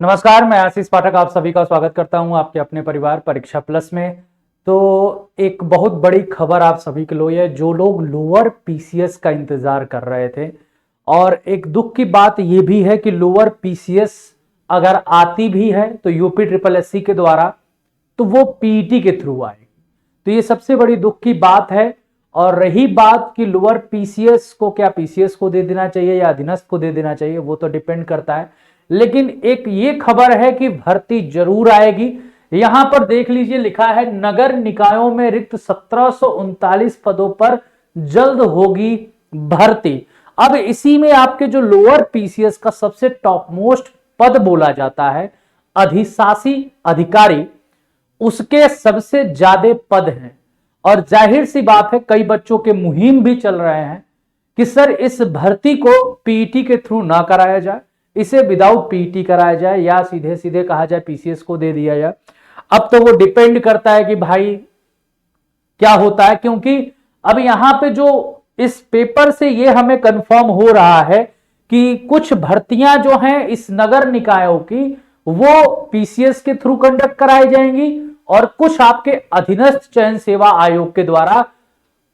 नमस्कार, मैं आशीष पाठक आप सभी का स्वागत करता हूं आपके अपने परिवार परीक्षा प्लस में। तो एक बहुत बड़ी खबर आप सभी के लिए है, जो लोग लोअर पीसीएस का इंतजार कर रहे थे। और एक दुख की बात यह भी है कि लोअर पीसीएस अगर आती भी है तो यूपी ट्रिपल एससी के द्वारा, तो वो पीईटी के थ्रू आएगी। तो ये सबसे बड़ी दुख की बात है। और रही बात कि लोअर पीसीएस को क्या पीसीएस को दे देना चाहिए या अधीनस्थ को दे देना चाहिए, वो तो डिपेंड करता है। लेकिन एक ये खबर है कि भर्ती जरूर आएगी। यहां पर देख लीजिए, लिखा है नगर निकायों में रिक्त 1739 पदों पर जल्द होगी भर्ती। अब इसी में आपके जो लोअर पीसीएस का सबसे टॉप मोस्ट पद बोला जाता है अधिशासी अधिकारी, उसके सबसे ज्यादा पद हैं। और जाहिर सी बात है, कई बच्चों के मुहिम भी चल रहे हैं कि सर इस भर्ती को पीईटी के थ्रू ना कराया जाए, इसे विदाउट पीईटी कराया जाए या सीधे सीधे कहा जाए पीसीएस को दे दिया जाए। अब तो वो डिपेंड करता है कि भाई क्या होता है, क्योंकि अब यहां पे जो इस पेपर से ये हमें कंफर्म हो रहा है कि कुछ भर्तियां जो हैं इस नगर निकायों की, वो पीसीएस के थ्रू कंडक्ट कराई जाएंगी और कुछ आपके अधीनस्थ चयन सेवा आयोग के द्वारा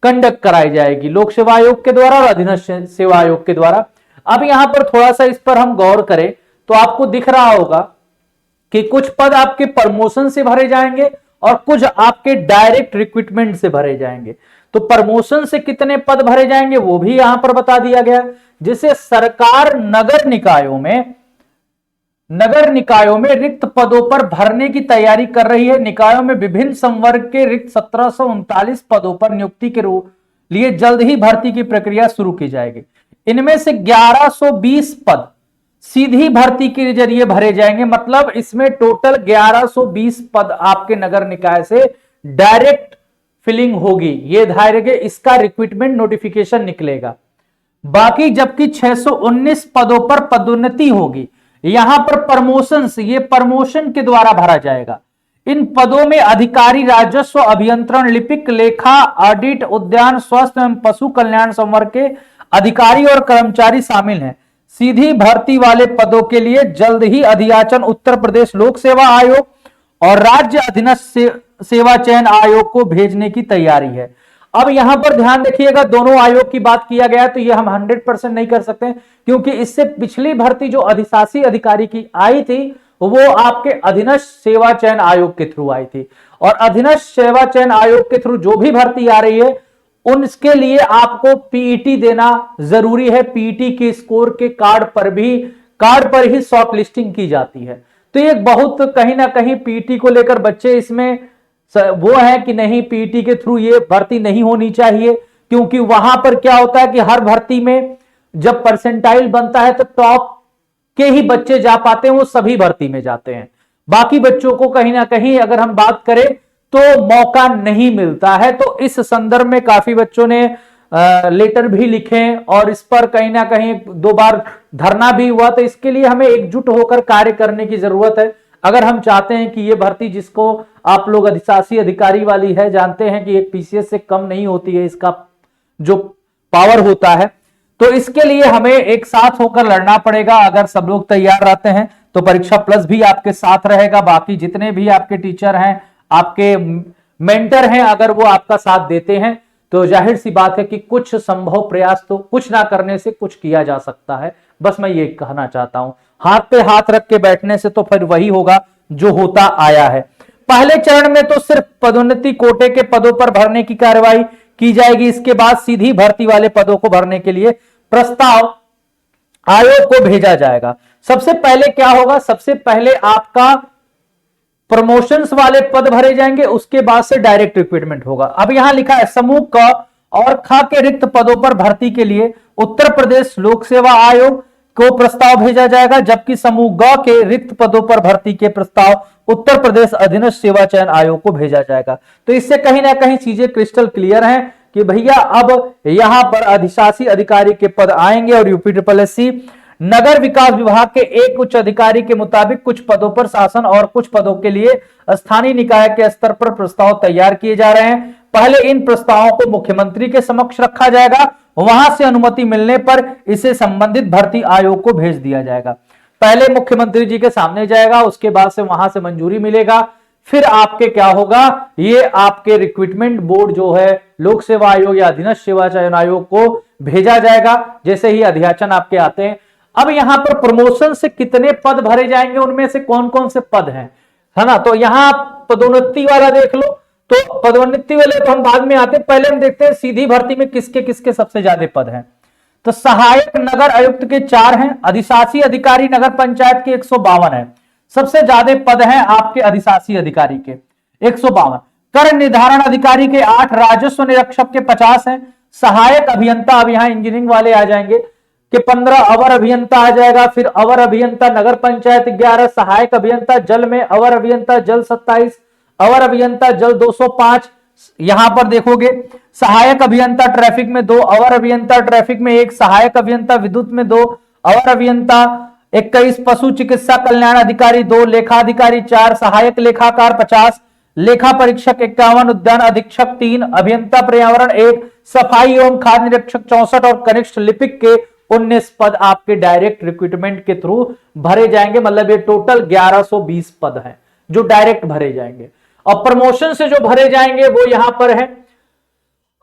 कंडक्ट कराई जाएगी, लोक सेवा आयोग के द्वारा और अधीनस्थ सेवा आयोग के द्वारा। अब यहां पर थोड़ा सा इस पर हम गौर करें तो आपको दिख रहा होगा कि कुछ पद आपके प्रमोशन से भरे जाएंगे और कुछ आपके डायरेक्ट रिक्रूटमेंट से भरे जाएंगे। तो प्रमोशन से कितने पद भरे जाएंगे वो भी यहां पर बता दिया गया। जिसे सरकार नगर निकायों में रिक्त पदों पर भरने की तैयारी कर रही है। निकायों में विभिन्न संवर्ग के रिक्त 1739 पदों पर नियुक्ति के लिए जल्द ही भर्ती की प्रक्रिया शुरू की जाएगी। इनमें से 1120 पद सीधी भर्ती के जरिए भरे जाएंगे, मतलब इसमें टोटल 1120 पद आपके नगर निकाय से डायरेक्ट फिलिंग होगी। ये ध्यान रखिए, इसका रिक्रूटमेंट नोटिफिकेशन निकलेगा। बाकी जबकि 619 पदों पर पदोन्नति होगी। यहां पर प्रमोशन, ये प्रमोशन के द्वारा भरा जाएगा। इन पदों में अधिकारी राजस्व, अभियंत्रण, लिपिक, लेखा, ऑडिट, उद्यान, स्वास्थ्य एवं पशु कल्याण संवर्ग के अधिकारी और कर्मचारी शामिल हैं। सीधी भर्ती वाले पदों के लिए जल्द ही अधियाचन उत्तर प्रदेश लोक सेवा आयोग और राज्य अधीनस्थ सेवा चयन आयोग को भेजने की तैयारी है। अब यहां पर ध्यान रखिएगा, दोनों आयोग की बात किया गया, तो यह हम 100% नहीं कर सकते, क्योंकि इससे पिछली भर्ती जो अधिशासी अधिकारी की आई थी वो आपके अधीनस्थ सेवा चयन आयोग के थ्रू आई थी। और अधीनस्थ सेवा चयन आयोग के थ्रू जो भी भर्ती आ रही है उनके लिए आपको पीईटी देना जरूरी है। पीईटी के स्कोर के कार्ड पर ही शॉर्ट लिस्टिंग की जाती है। तो ये बहुत कहीं ना कहीं पीईटी को लेकर बच्चे इसमें वो है कि नहीं, पीईटी के थ्रू ये भर्ती नहीं होनी चाहिए, क्योंकि वहां पर क्या होता है कि हर भर्ती में जब परसेंटाइल बनता है तो टॉप के ही बच्चे जा पाते हैं, वो सभी भर्ती में जाते हैं। बाकी बच्चों को कहीं ना कहीं अगर हम बात करें तो मौका नहीं मिलता है। तो इस संदर्भ में काफी बच्चों ने लेटर भी लिखे और इस पर कहीं ना कहीं 2 बार धरना भी हुआ। तो इसके लिए हमें एकजुट होकर कार्य करने की जरूरत है। अगर हम चाहते हैं कि ये भर्ती, जिसको आप लोग अधिशासी अधिकारी वाली है, जानते हैं कि एक पीसीएस से कम नहीं होती है इसका जो पावर होता है, तो इसके लिए हमें एक साथ होकर लड़ना पड़ेगा। अगर सब लोग तैयार रहते हैं तो परीक्षा प्लस भी आपके साथ रहेगा। बाकी जितने भी आपके टीचर हैं, आपके मेंटर हैं, अगर वो आपका साथ देते हैं तो जाहिर सी बात है कि कुछ संभव प्रयास, तो कुछ ना करने से कुछ किया जा सकता है। बस मैं ये कहना चाहता हूं, हाथ पे हाथ रख के बैठने से तो फिर वही होगा जो होता आया है। पहले चरण में तो सिर्फ पदोन्नति कोटे के पदों पर भरने की कार्रवाई की जाएगी। इसके बाद सीधी भर्ती वाले पदों को भरने के लिए प्रस्ताव आयोग को भेजा जाएगा। सबसे पहले क्या होगा, सबसे पहले आपका प्रमोशंस वाले पद भरे जाएंगे, उसके बाद से डायरेक्ट रिक्रूटमेंट होगा। अब यहां लिखा है समूह क और ख के रिक्त पदों पर भर्ती के लिए उत्तर प्रदेश लोक सेवा आयोग को प्रस्ताव भेजा जाएगा, जबकि समूह ग के रिक्त पदों पर भर्ती के प्रस्ताव उत्तर प्रदेश अधीनस्थ सेवा चयन आयोग को भेजा जाएगा। तो इससे कहीं ना कहीं चीजें क्रिस्टल क्लियर हैं कि भैया अब यहां पर अधिशासी अधिकारी के पद आएंगे और यूपी ट्रिपल एससी नगर विकास विभाग के एक उच्च अधिकारी के मुताबिक कुछ पदों पर शासन और कुछ पदों के लिए स्थानीय निकाय के स्तर पर प्रस्ताव तैयार किए जा रहे हैं। पहले इन प्रस्तावों को मुख्यमंत्री के समक्ष रखा जाएगा, वहां से अनुमति मिलने पर इसे संबंधित भर्ती आयोग को भेज दिया जाएगा। पहले मुख्यमंत्री जी के सामने जाएगा, उसके बाद से वहां से मंजूरी मिलेगा, फिर आपके क्या होगा, ये आपके रिक्रूटमेंट बोर्ड जो है लोक सेवा आयोग या अधीनस्थ सेवा चयन आयोग को भेजा जाएगा, जैसे ही अध्याचन आपके आते हैं। अब यहां पर प्रमोशन से कितने पद भरे जाएंगे, उनमें से कौन कौन से पद हैं, है ना। तो यहां पदोन्नति वाला देख लो, तो पदोन्नति वाले तो हम बाद में आते हैं, पहले हम देखते हैं सीधी भर्ती में किसके किसके सबसे ज्यादा पद हैं। तो सहायक नगर आयुक्त के 4 हैं, अधिशासी अधिकारी नगर पंचायत के 152 है, सबसे ज्यादा पद हैं आपके अधिशासी अधिकारी के 152, कर निर्धारण अधिकारी के 8, राजस्व निरीक्षक के 50 हैं, सहायक अभियंता, अब यहां इंजीनियरिंग वाले आ जाएंगे कि 15, अवर अभियंता आ जाएगा, फिर अवर अभियंता नगर पंचायत 11, सहायक अभियंता जल में, अवर अभियंता जल 27, अवर अभियंता जल 205, यहां पर देखोगे सहायक अभियंता ट्रैफिक में 2, अवर अभियंता ट्रैफिक में 1, सहायक अभियंता विद्युत में 2, अवर अभियंता 21, पशु चिकित्सा कल्याण अधिकारी 2, लेखा अधिकारी 4, सहायक लेखाकार 50, लेखा परीक्षक 51, उद्यान अधीक्षक 3, अभियंता पर्यावरण 1, सफाई एवं खाद्य निरीक्षक 64 और कनिष्ठ लिपिक के 19 पद आपके डायरेक्ट रिक्रूटमेंट के थ्रू भरे जाएंगे। मतलब ये टोटल 1120 पद हैं जो डायरेक्ट भरे जाएंगे। और प्रमोशन से जो भरे जाएंगे वो यहां पर है,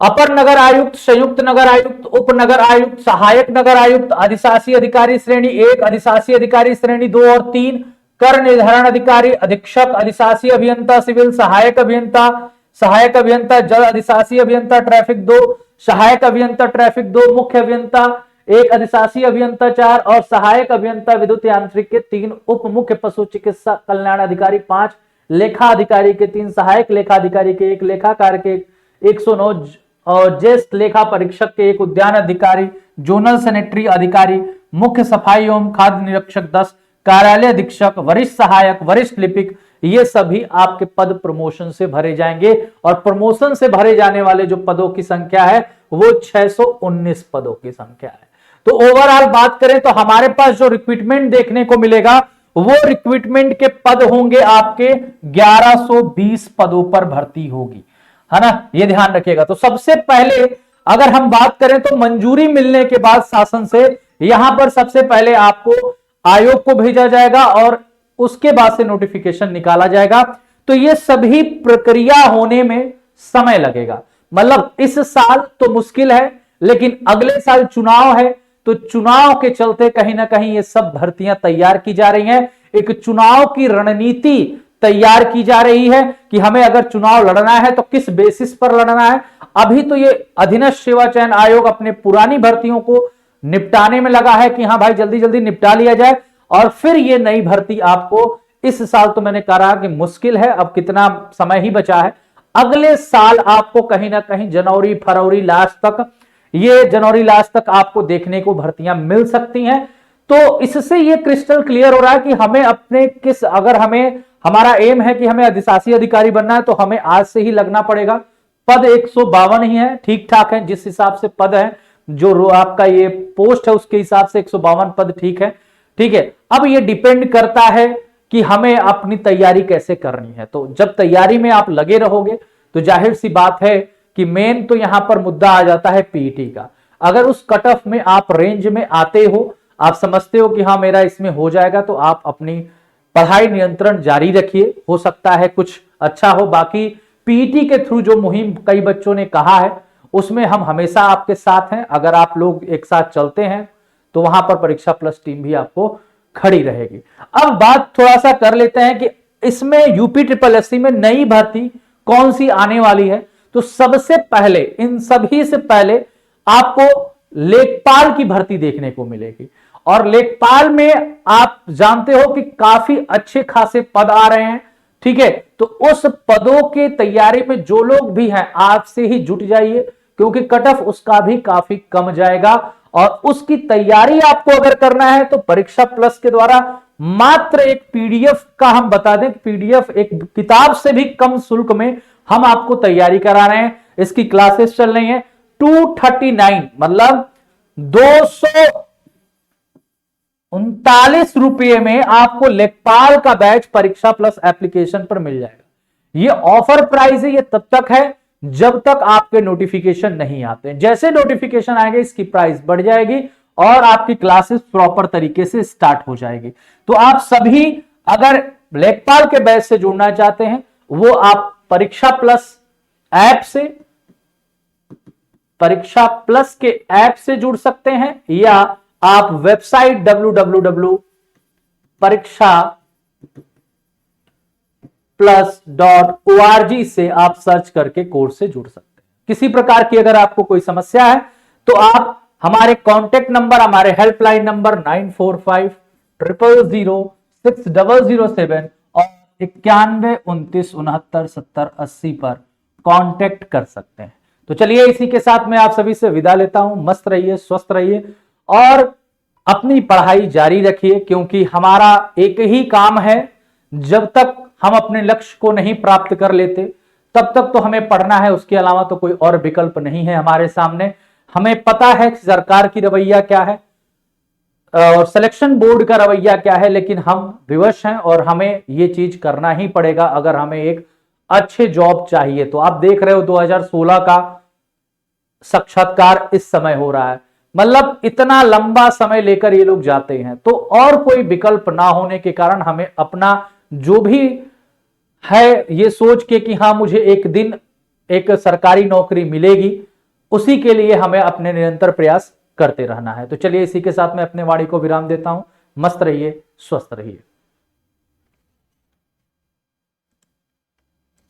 अपर नगर आयुक्त, संयुक्त नगर आयुक्त, उप नगर आयुक्त, सहायक नगर आयुक्त, अधिशासी अधिकारी श्रेणी 1, अधिशासी अधिकारी श्रेणी 2 और 3, कर निर्धारण अधिकारी, अधीक्षक, अधिशासी अभियंता सिविल, सहायक अभियंता जल, अधिशासी अभियंता ट्रैफिक 2, सहायक अभियंता ट्रैफिक 2, मुख्य अभियंता 1, अधिशासी अभियंता 4 और सहायक अभियंता विद्युत यांत्रिक के 3, उप मुख्य पशु चिकित्सा कल्याण अधिकारी 5, लेखा अधिकारी के 3, सहायक लेखा अधिकारी के 1, लेखाकार के 109 और ज्येष्ठ लेखा परीक्षक के 1, उद्यान अधिकारी, जोनल सैनिटरी अधिकारी, मुख्य सफाई एवं खाद्य निरीक्षक 10, कार्यालय अधीक्षक, वरिष्ठ सहायक, वरिष्ठ लिपिक, ये सभी आपके पद प्रमोशन से भरे जाएंगे। और प्रमोशन से भरे जाने वाले जो पदों की संख्या है वो 619 पदों की संख्या है। तो ओवरऑल बात करें तो हमारे पास जो रिक्रूटमेंट देखने को मिलेगा वो रिक्रूटमेंट के पद होंगे आपके 1120 पदों पर भर्ती होगी, है ना, ये ध्यान रखिएगा। तो सबसे पहले अगर हम बात करें तो मंजूरी मिलने के बाद शासन से यहां पर सबसे पहले आपको आयोग को भेजा जाएगा और उसके बाद से नोटिफिकेशन निकाला जाएगा। तो ये सभी प्रक्रिया होने में समय लगेगा। मतलब इस साल तो मुश्किल है, लेकिन अगले साल चुनाव है, तो चुनाव के चलते कहीं ना कहीं ये सब भर्तियां तैयार की जा रही हैं। एक चुनाव की रणनीति तैयार की जा रही है कि हमें अगर चुनाव लड़ना है तो किस बेसिस पर लड़ना है। अभी तो ये अधीनस्थ सेवा चयन आयोग अपने पुरानी भर्तियों को निपटाने में लगा है कि हाँ भाई जल्दी जल्दी निपटा लिया जाए, और फिर ये नई भर्ती आपको इस साल तो मैंने कहा कि मुश्किल है, अब कितना समय ही बचा है, अगले साल आपको कहीं ना कहीं जनवरी फरवरी लास्ट तक, ये जनवरी लास्ट तक आपको देखने को भर्तियां मिल सकती हैं। तो इससे ये क्रिस्टल क्लियर हो रहा है कि हमें अपने अगर हमें हमारा एम है कि हमें अधिशासी अधिकारी बनना है तो हमें आज से ही लगना पड़ेगा। पद 152 ही है, ठीक ठाक है, जिस हिसाब से पद है, जो आपका ये पोस्ट है उसके हिसाब से 152 पद ठीक है, ठीक है। अब ये डिपेंड करता है कि हमें अपनी तैयारी कैसे करनी है। तो जब तैयारी में आप लगे रहोगे तो जाहिर सी बात है कि मेन तो यहां पर मुद्दा आ जाता है पीईटी का। अगर उस कट ऑफ में आप रेंज में आते हो, आप समझते हो कि हाँ मेरा इसमें हो जाएगा, तो आप अपनी पढ़ाई नियंत्रण जारी रखिए, हो सकता है कुछ अच्छा हो। बाकी पीईटी के थ्रू जो मुहिम कई बच्चों ने कहा है उसमें हम हमेशा आपके साथ हैं। अगर आप लोग एक साथ चलते हैं तो वहां पर परीक्षा प्लस टीम भी आपको खड़ी रहेगी। अब बात थोड़ा सा कर लेते हैं कि इसमें यूपी ट्रिपल एससी में नई भर्ती कौन सी आने वाली है। तो सबसे पहले, इन सभी से पहले आपको लेखपाल की भर्ती देखने को मिलेगी, और लेखपाल में आप जानते हो कि काफी अच्छे खासे पद आ रहे हैं, ठीक है। तो उस पदों के तैयारी में जो लोग भी हैं आज से ही जुट जाइए, क्योंकि कट ऑफ उसका भी काफी कम जाएगा। और उसकी तैयारी आपको अगर करना है तो परीक्षा प्लस के द्वारा मात्र एक पीडीएफ का, हम बता दें पीडीएफ एक किताब से भी कम शुल्क में हम आपको तैयारी करा रहे हैं। इसकी क्लासेस चल रही हैं 239, मतलब 239 रुपये में आपको लेखपाल का बैच परीक्षा प्लस एप्लीकेशन पर मिल जाएगा। ये ऑफर प्राइस है, ये तब तक है जब तक आपके नोटिफिकेशन नहीं आते। जैसे नोटिफिकेशन आएंगे इसकी प्राइस बढ़ जाएगी और आपकी क्लासेस प्रॉपर तरीके से स्टार्ट हो जाएगी। तो आप सभी अगर लेखपाल के बैच से जुड़ना चाहते हैं, वो आप परीक्षा प्लस के ऐप से जुड़ सकते हैं, या आप वेबसाइट www.parikshaplus.org से आप सर्च करके कोर्स से जुड़ सकते हैं। किसी प्रकार की अगर आपको कोई समस्या है तो आप हमारे कांटेक्ट नंबर, हमारे हेल्पलाइन नंबर 9450006007 और 9129697080 पर कांटेक्ट कर सकते हैं। तो चलिए इसी के साथ मैं आप सभी से विदा लेता हूं। मस्त रहिए, स्वस्थ रहिए और अपनी पढ़ाई जारी रखिए, क्योंकि हमारा एक ही काम है, जब तक हम अपने लक्ष्य को नहीं प्राप्त कर लेते तब तक तो हमें पढ़ना है, उसके अलावा तो कोई और विकल्प नहीं है हमारे सामने। हमें पता है कि सरकार की रवैया क्या है और सिलेक्शन बोर्ड का रवैया क्या है, लेकिन हम विवश हैं और हमें यह चीज करना ही पड़ेगा अगर हमें एक अच्छे जॉब चाहिए। तो आप देख रहे हो 2016 का साक्षात्कार इस समय हो रहा है, मतलब इतना लंबा समय लेकर ये लोग जाते हैं। तो और कोई विकल्प ना होने के कारण हमें अपना जो भी है ये सोच के कि हाँ मुझे एक दिन एक सरकारी नौकरी मिलेगी, उसी के लिए हमें अपने निरंतर प्रयास करते रहना है। तो चलिए इसी के साथ मैं अपने वाणी को विराम देता हूं। मस्त रहिए, स्वस्थ रहिए।